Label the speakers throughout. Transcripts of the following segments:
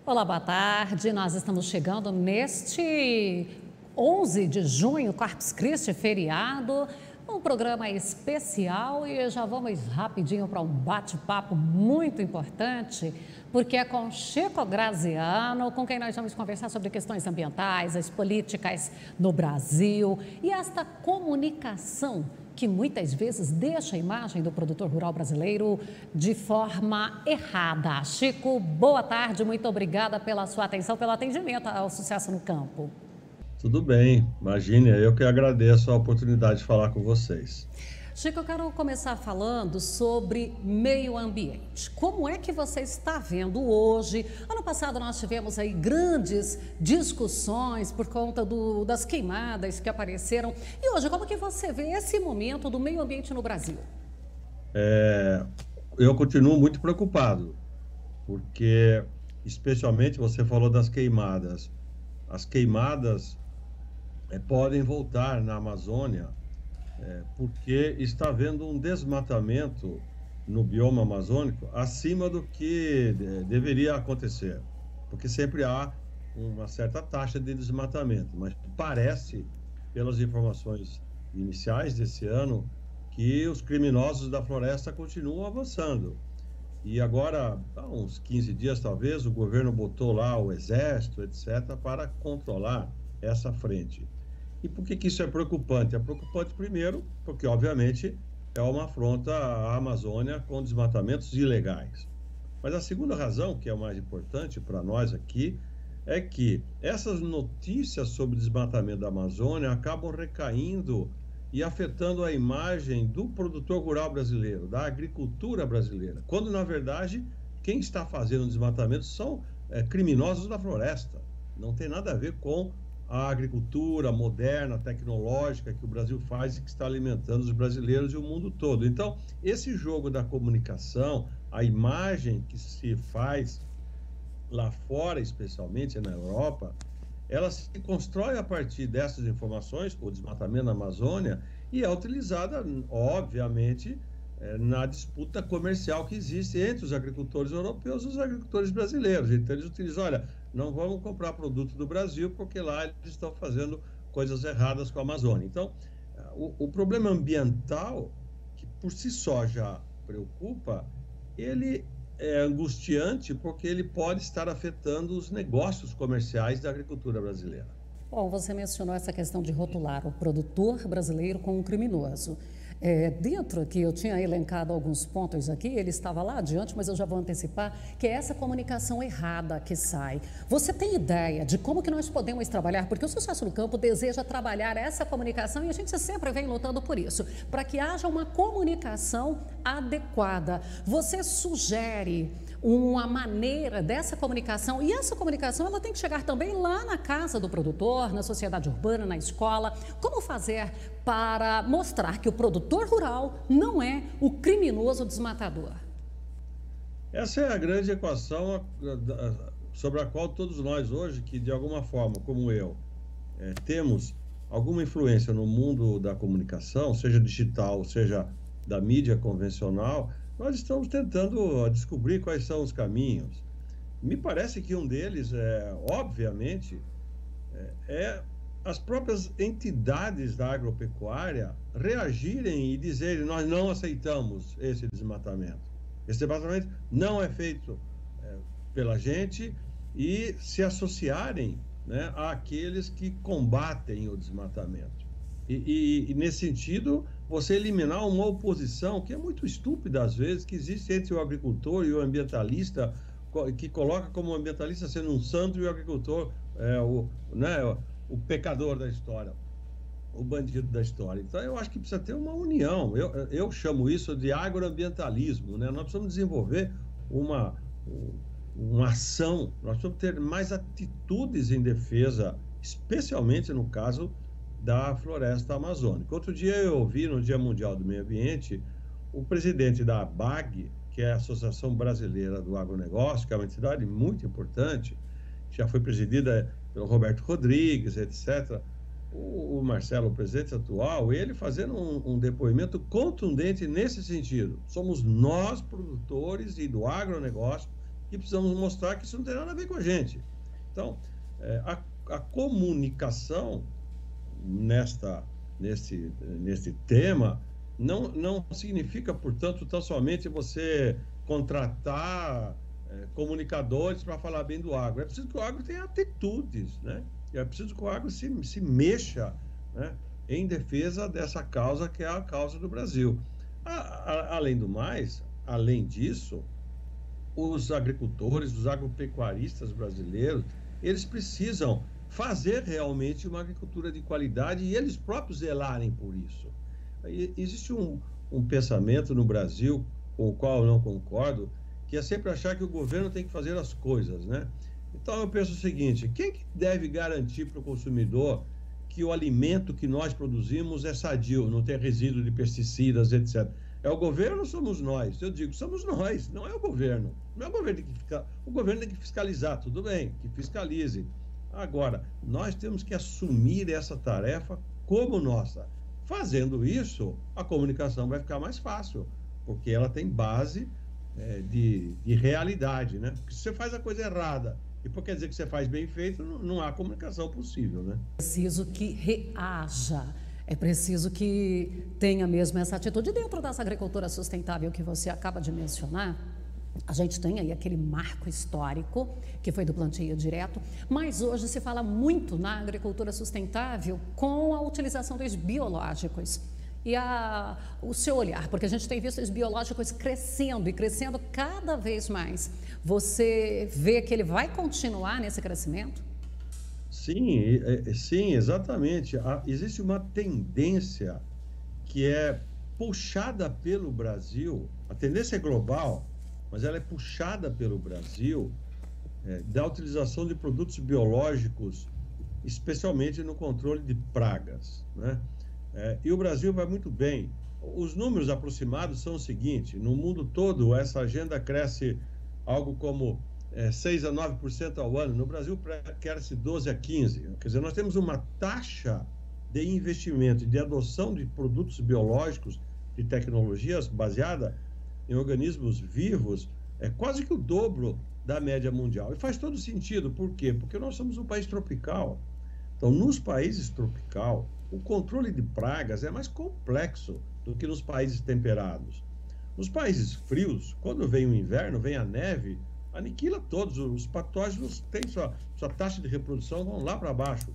Speaker 1: Olá, boa tarde. Nós estamos chegando neste 11 de junho, Corpus Christi, feriado, um programa especial e já vamos rapidinho para um bate-papo muito importante, porque é com Chico Graziano, com quem nós vamos conversar sobre questões ambientais, as políticas no Brasil e esta comunicação que muitas vezes deixa a imagem do produtor rural brasileiro de forma errada. Chico, boa tarde, muito obrigada pela sua atenção, pelo atendimento ao Sucesso no Campo.
Speaker 2: Tudo bem, imagine, eu que agradeço a oportunidade de falar com vocês.
Speaker 1: Chico, eu quero começar falando sobre meio ambiente. Como é que você está vendo hoje? Ano passado nós tivemos aí grandes discussões por conta das queimadas que apareceram. E hoje, como que você vê esse momento do meio ambiente no Brasil?
Speaker 2: Eu continuo muito preocupado, porque, especialmente, você falou das queimadas. As queimadas podem voltar na Amazônia, porque está havendo um desmatamento no bioma amazônico acima do que deveria acontecer, porque sempre há uma certa taxa de desmatamento, mas parece, pelas informações iniciais desse ano, que os criminosos da floresta continuam avançando. E agora, há uns 15 dias talvez, o governo botou lá o exército, etc., para controlar essa frente. E por que isso é preocupante? É preocupante, primeiro, porque, obviamente, é uma afronta à Amazônia com desmatamentos ilegais. Mas a segunda razão, que é a mais importante para nós aqui, é que essas notícias sobre desmatamento da Amazônia acabam recaindo e afetando a imagem do produtor rural brasileiro, da agricultura brasileira, quando, na verdade, quem está fazendo o desmatamento são criminosos da floresta. Não tem nada a ver com a agricultura moderna, tecnológica que o Brasil faz e que está alimentando os brasileiros e o mundo todo. Então, esse jogo da comunicação, a imagem que se faz lá fora, especialmente na Europa, ela se constrói a partir dessas informações, o desmatamento na Amazônia, e é utilizada, obviamente, na disputa comercial que existe entre os agricultores europeus e os agricultores brasileiros. Então, eles utilizam, olha, não vamos comprar produto do Brasil, porque lá eles estão fazendo coisas erradas com a Amazônia. Então, o problema ambiental, que por si só já preocupa, ele é angustiante porque ele pode estar afetando os negócios comerciais da agricultura brasileira.
Speaker 1: Bom, você mencionou essa questão de rotular o produtor brasileiro como um criminoso. Dentro aqui, eu tinha elencado alguns pontos aqui, ele estava lá adiante, mas eu já vou antecipar, que é essa comunicação errada que sai. Você tem ideia de como que nós podemos trabalhar? Porque o Sucesso no Campo deseja trabalhar essa comunicação e a gente sempre vem lutando por isso, para que haja uma comunicação adequada. Você sugere uma maneira dessa comunicação, e essa comunicação ela tem que chegar também lá na casa do produtor, na sociedade urbana, na escola. Como fazer para mostrar que o produtor rural não é o criminoso desmatador?
Speaker 2: Essa é a grande equação sobre a qual todos nós hoje, que de alguma forma, como eu, temos alguma influência no mundo da comunicação, seja digital, seja da mídia convencional, nós estamos tentando descobrir quais são os caminhos. Me parece que um deles, obviamente, as próprias entidades da agropecuária reagirem e dizerem: nós não aceitamos esse desmatamento. Esse desmatamento não é feito pela gente, e se associarem, né, àqueles que combatem o desmatamento. E nesse sentido, você eliminar uma oposição que é muito estúpida às vezes, que existe entre o agricultor e o ambientalista, que coloca como o ambientalista sendo um santo e o agricultor o pecador da história, o bandido da história. Então, eu acho que precisa ter uma união. Eu chamo isso de agroambientalismo, né? Nós precisamos desenvolver uma ação, nós precisamos ter mais atitudes em defesa, especialmente no caso da floresta amazônica. Outro dia eu ouvi, no Dia Mundial do Meio Ambiente, o presidente da ABAG, que é a Associação Brasileira do Agronegócio, que é uma entidade muito importante, já foi presidida pelo Roberto Rodrigues, etc. O Marcelo, o presidente atual, ele fazendo um depoimento contundente nesse sentido. Somos nós, produtores e do agronegócio, e precisamos mostrar que isso não tem nada a ver com a gente. Então, a comunicação nesse tema não significa, portanto, tão somente você contratar comunicadores para falar bem do agro. É preciso que o agro tenha atitudes, né? É preciso que o agro se mexa, né, em defesa dessa causa que é a causa do Brasil. Além do mais, além disso, os agricultores, os agropecuaristas brasileiros, eles precisam fazer realmente uma agricultura de qualidade e eles próprios zelarem por isso. Existe um pensamento no Brasil, com o qual eu não concordo, que é sempre achar que o governo tem que fazer as coisas, né? Então eu penso o seguinte: quem que deve garantir para o consumidor que o alimento que nós produzimos é sadio, não tem resíduo de pesticidas, etc.? É o governo ou somos nós? Eu digo, somos nós, não é o governo. Não é o governo que tem que ficar. O governo tem que fiscalizar, tudo bem, que fiscalize. Agora, nós temos que assumir essa tarefa como nossa. Fazendo isso, a comunicação vai ficar mais fácil, porque ela tem base de realidade, né? Porque se você faz a coisa errada e por quer dizer que você faz bem feito, não há comunicação possível, né?
Speaker 1: É preciso que reaja, é preciso que tenha mesmo essa atitude. Dentro dessa agricultura sustentável que você acaba de mencionar, a gente tem aí aquele marco histórico, que foi do plantio direto, mas hoje se fala muito na agricultura sustentável com a utilização dos biológicos. E o seu olhar, porque a gente tem visto os biológicos crescendo e crescendo cada vez mais. Você vê que ele vai continuar nesse crescimento?
Speaker 2: Sim, sim, exatamente. Existe uma tendência que é puxada pelo Brasil, a tendência é global, mas ela é puxada pelo Brasil, da utilização de produtos biológicos, especialmente no controle de pragas, né? E o Brasil vai muito bem. Os números aproximados são o seguinte: no mundo todo, essa agenda cresce algo como 6 a 9% ao ano. No Brasil, cresce 12 a 15%. Quer dizer, nós temos uma taxa de investimento e de adoção de produtos biológicos, de tecnologias baseada em organismos vivos, quase que o dobro da média mundial. E faz todo sentido. Por quê? Porque nós somos um país tropical. Então, nos países tropical, o controle de pragas é mais complexo do que nos países temperados. Nos países frios, quando vem o inverno, vem a neve, aniquila todos. Os patógenos têm sua taxa de reprodução, vão lá para baixo.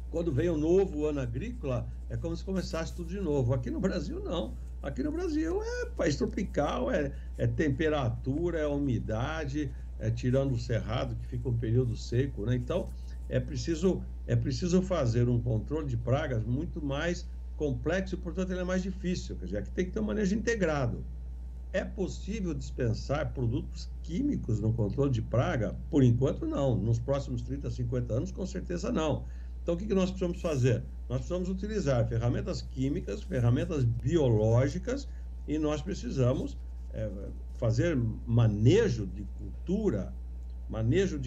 Speaker 2: Quando vem o novo ano agrícola, é como se começasse tudo de novo. Aqui no Brasil, não. Aqui no Brasil é país tropical, é temperatura, é umidade, tirando o cerrado, que fica um período seco, né? Então, é preciso fazer um controle de pragas muito mais complexo e, portanto, ele é mais difícil. Quer dizer, aqui tem que ter um manejo integrado. É possível dispensar produtos químicos no controle de praga? Por enquanto, não. Nos próximos 30, 50 anos, com certeza não. Então, o que nós precisamos fazer? Nós precisamos utilizar ferramentas químicas, ferramentas biológicas, e nós precisamos fazer manejo de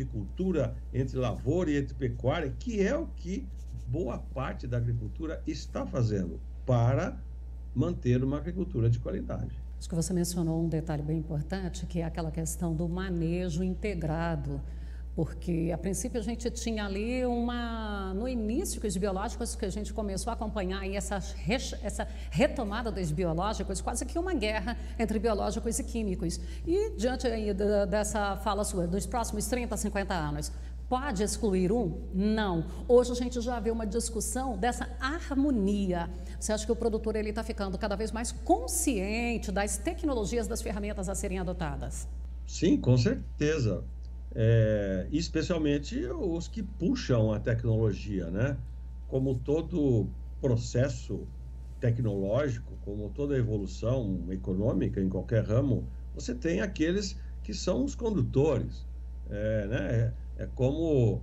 Speaker 2: cultura entre lavoura e entre pecuária, que é o que boa parte da agricultura está fazendo para manter uma agricultura de qualidade.
Speaker 1: Acho que você mencionou um detalhe bem importante, que é aquela questão do manejo integrado, porque a princípio a gente tinha ali no início que os biológicos, que a gente começou a acompanhar aí essa retomada dos biológicos, quase que uma guerra entre biológicos e químicos. E diante aí dessa fala sua, dos próximos 30, 50 anos, pode excluir um? Não. Hoje a gente já vê uma discussão dessa harmonia. Você acha que o produtor está ficando cada vez mais consciente das tecnologias, das ferramentas a serem adotadas?
Speaker 2: Sim, com certeza. Especialmente os que puxam a tecnologia, né? Como todo processo tecnológico, como toda evolução econômica em qualquer ramo, você tem aqueles que são os condutores, né? É como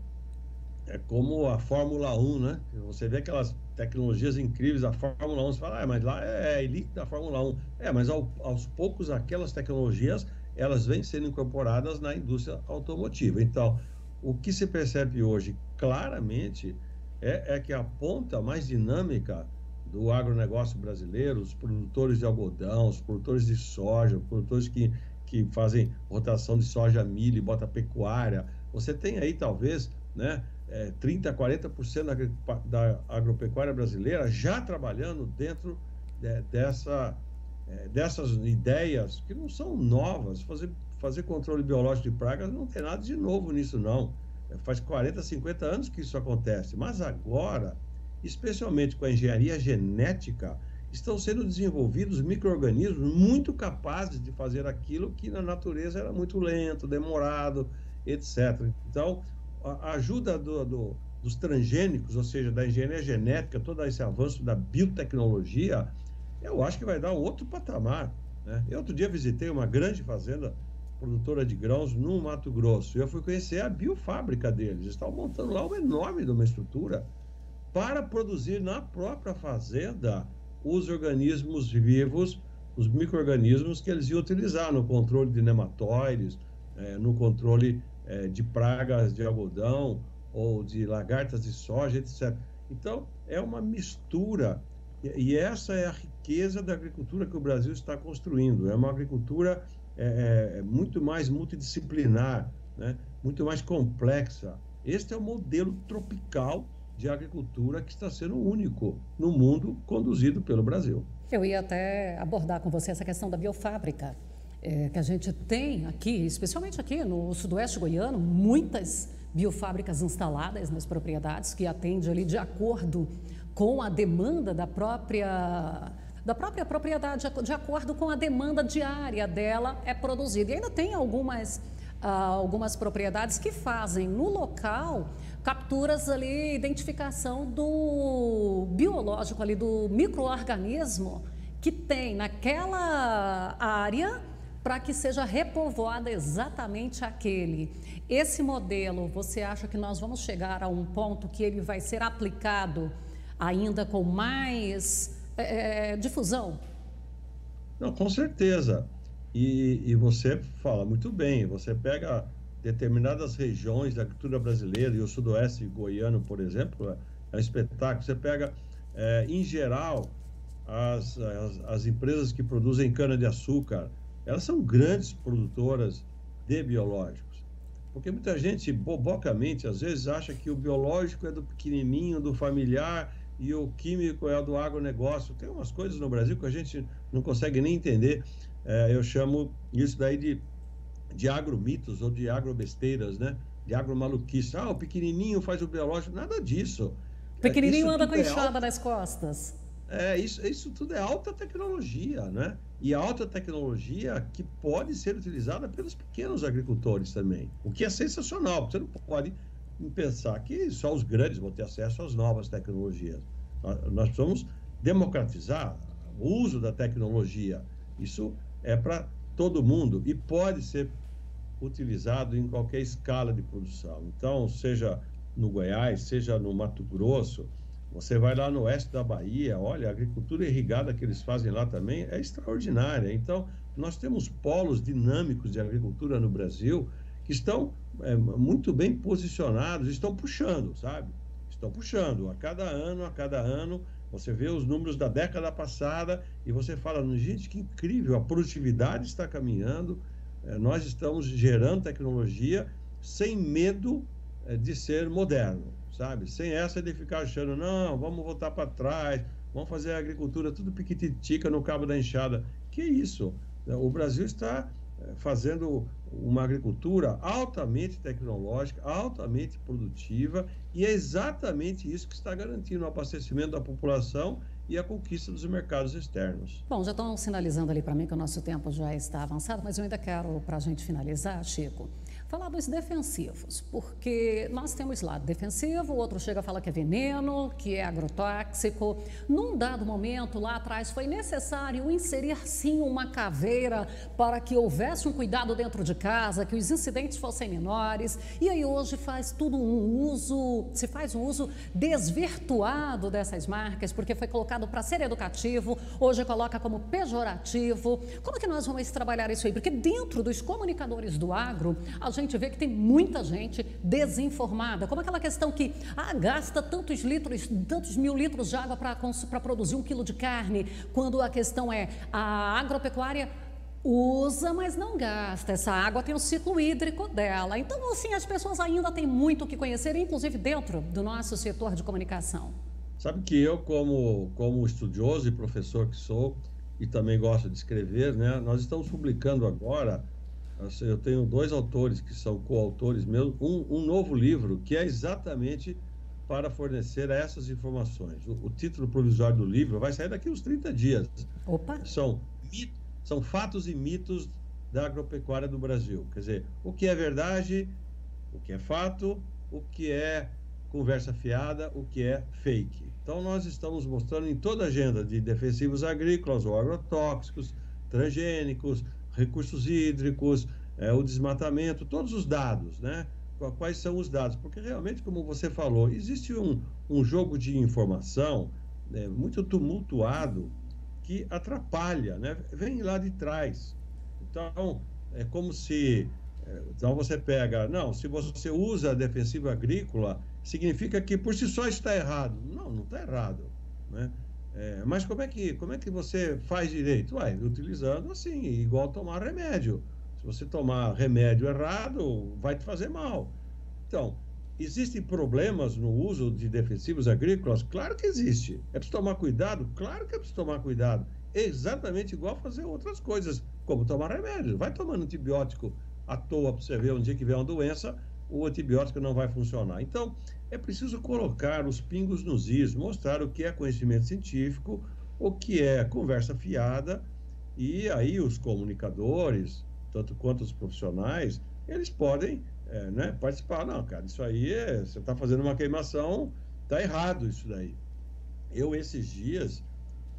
Speaker 2: a Fórmula 1, né? Você vê aquelas tecnologias incríveis da Fórmula 1, você fala, mas lá é a elite da Fórmula 1. Mas aos poucos aquelas tecnologias elas vêm sendo incorporadas na indústria automotiva. Então, o que se percebe hoje claramente é que a ponta mais dinâmica do agronegócio brasileiro, os produtores de algodão, os produtores de soja, os produtores que que fazem rotação de soja, milho e bota pecuária. Você tem aí, talvez, né, 30%, 40% da agropecuária brasileira já trabalhando dentro dessas ideias que não são novas. Fazer controle biológico de pragas não tem nada de novo nisso, não. Faz 40, 50 anos que isso acontece. Mas agora, especialmente com a engenharia genética, estão sendo desenvolvidos micro-organismos muito capazes de fazer aquilo que na natureza era muito lento, demorado, etc. Então, a ajuda dos transgênicos, ou seja, da engenharia genética, todo esse avanço da biotecnologia, eu acho que vai dar outro patamar, né? Eu outro dia visitei uma grande fazenda produtora de grãos no Mato Grosso, e eu fui conhecer a biofábrica deles. Eles estavam montando lá uma enorme de uma estrutura para produzir na própria fazenda os organismos vivos, os micro-organismos que eles iam utilizar no controle de nematóides, no controle de pragas de algodão ou de lagartas de soja, etc. Então, é uma mistura, e essa é a riqueza da agricultura que o Brasil está construindo. É uma agricultura muito mais multidisciplinar, né? Muito mais complexa. Este é o modelo tropical de agricultura que está sendo único no mundo, conduzido pelo Brasil.
Speaker 1: Eu ia até abordar com você essa questão da biofábrica, que a gente tem aqui, especialmente aqui no sudoeste goiano, muitas biofábricas instaladas nas propriedades que atendem ali de acordo com a demanda da própria propriedade, de acordo com a demanda diária dela é produzida. E ainda tem algumas propriedades que fazem no local capturas ali, identificação do biológico ali, do micro-organismo que tem naquela área para que seja repovoada exatamente aquele. Esse modelo, você acha que nós vamos chegar a um ponto que ele vai ser aplicado ainda com mais difusão?
Speaker 2: Não, com certeza. E você fala muito bem, você pega determinadas regiões da agricultura brasileira, e o sudoeste goiano, por exemplo, é um espetáculo. Você pega, em geral, as empresas que produzem cana-de-açúcar, elas são grandes produtoras de biológicos. Porque muita gente, bobocamente, às vezes acha que o biológico é do pequenininho, do familiar, e o químico é do agronegócio. Tem umas coisas no Brasil que a gente não consegue nem entender. Eu chamo isso daí de agromitos ou de agrobesteiras, né? De agromaluquice. O pequenininho faz o biológico. Nada disso.
Speaker 1: O pequenininho anda com enxada nas costas.
Speaker 2: Isso tudo é alta tecnologia, né? E alta tecnologia que pode ser utilizada pelos pequenos agricultores também, o que é sensacional. Você não pode pensar que só os grandes vão ter acesso às novas tecnologias. Nós precisamos democratizar o uso da tecnologia. Isso é para todo mundo e pode ser utilizado em qualquer escala de produção. Então, seja no Goiás, seja no Mato Grosso, você vai lá no oeste da Bahia, olha, a agricultura irrigada que eles fazem lá também é extraordinária. Então, nós temos polos dinâmicos de agricultura no Brasil que estão muito bem posicionados, estão puxando, sabe? Estão puxando. A cada ano, você vê os números da década passada e você fala, gente, que incrível, a produtividade está caminhando, nós estamos gerando tecnologia sem medo de ser moderno, sabe? Sem essa de ficar achando, não, vamos voltar para trás, vamos fazer a agricultura tudo piquititica no cabo da enxada. Que isso? O Brasil está fazendo uma agricultura altamente tecnológica, altamente produtiva, e é exatamente isso que está garantindo o abastecimento da população e a conquista dos mercados externos.
Speaker 1: Bom, já estão sinalizando ali para mim que o nosso tempo já está avançado, mas eu ainda quero, para a gente finalizar, Chico, falar dos defensivos, porque nós temos lado defensivo, o outro chega a falar que é veneno, que é agrotóxico. Num dado momento, lá atrás, foi necessário inserir, sim, uma caveira para que houvesse um cuidado dentro de casa, que os incidentes fossem menores, e aí hoje se faz um uso desvirtuado dessas marcas, porque foi colocado para ser educativo, hoje coloca como pejorativo. Como é que nós vamos trabalhar isso aí? Porque dentro dos comunicadores do agro, a gente vê que tem muita gente desinformada, como aquela questão que gasta tantos mil litros de água para produzir 1 quilo de carne, quando a questão é a agropecuária Usa, mas não gasta. Essa água tem o ciclo hídrico dela. Então, assim, as pessoas ainda têm muito o que conhecer, inclusive dentro do nosso setor de comunicação.
Speaker 2: Sabe que eu, como estudioso e professor que sou, e também gosto de escrever, né? Nós estamos publicando agora, assim, eu tenho dois autores que são coautores meus, um novo livro que é exatamente para fornecer essas informações. O título provisório do livro vai sair daqui uns 30 dias.
Speaker 1: Opa!
Speaker 2: São, são fatos e mitos da agropecuária do Brasil. Quer dizer, o que é verdade, o que é fato, o que é conversa fiada, o que é fake. Então, nós estamos mostrando em toda a agenda de defensivos agrícolas ou agrotóxicos, transgênicos, recursos hídricos, o desmatamento, todos os dados, né? Quais são os dados? Porque realmente, como você falou, existe um jogo de informação, né, muito tumultuado que atrapalha, né? Vem lá de trás. Então, é como se... Então, você pega... Não, se você usa defensivo agrícola, significa que por si só está errado. Não, não está errado, né? Mas como é que você faz direito? Ué, utilizando assim, igual tomar remédio. Se você tomar remédio errado, vai te fazer mal. Então, existem problemas no uso de defensivos agrícolas? Claro que existe. É preciso tomar cuidado? Claro que é preciso tomar cuidado. É exatamente igual fazer outras coisas, como tomar remédio. Vai tomando antibiótico à toa para você ver um dia que vem uma doença, o antibiótico não vai funcionar. Então, é preciso colocar os pingos nos is, mostrar o que é conhecimento científico, o que é conversa fiada, e aí os comunicadores, tanto quanto os profissionais, eles podem né, participar. Não, cara, isso aí você está fazendo uma queimação, está errado isso daí. Eu, esses dias,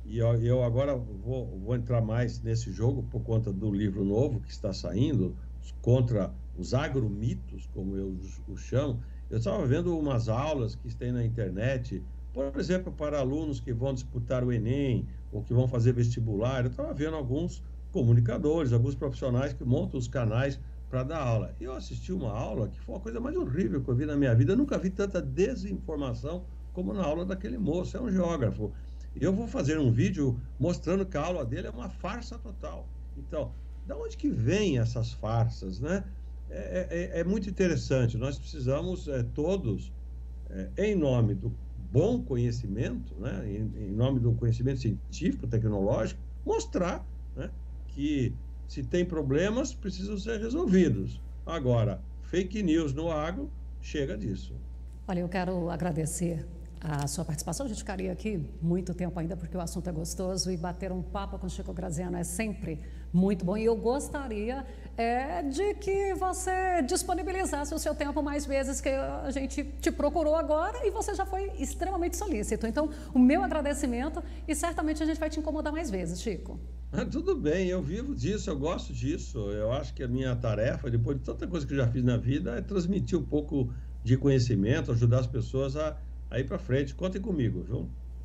Speaker 2: e eu agora vou entrar mais nesse jogo por conta do livro novo que está saindo, contra os agromitos, como eu os chamo. Eu estava vendo umas aulas que tem na internet, por exemplo, para alunos que vão disputar o Enem ou que vão fazer vestibular. Eu estava vendo alguns comunicadores, alguns profissionais que montam os canais para dar aula. E eu assisti uma aula que foi a coisa mais horrível que eu vi na minha vida. Eu nunca vi tanta desinformação como na aula daquele moço, é um geógrafo. Eu vou fazer um vídeo mostrando que a aula dele é uma farsa total. Então, da onde que vêm essas farsas, né? É muito interessante. Nós precisamos todos, em nome do bom conhecimento, né? Em nome do conhecimento científico, tecnológico, mostrar, né, que se tem problemas, precisam ser resolvidos. Agora, fake news no agro, chega disso.
Speaker 1: Olha, eu quero agradecer a sua participação. A gente ficaria aqui muito tempo ainda, porque o assunto é gostoso, e bater um papo com Chico Graziano é sempre muito bom. E eu gostaria de que você disponibilizasse o seu tempo mais vezes, que a gente te procurou agora e você já foi extremamente solícito. Então, o meu agradecimento, e certamente a gente vai te incomodar mais vezes, Chico.
Speaker 2: Tudo bem, eu vivo disso, eu gosto disso. Eu acho que a minha tarefa, depois de tanta coisa que eu já fiz na vida, é transmitir um pouco de conhecimento, ajudar as pessoas a ir para frente. Contem comigo, viu?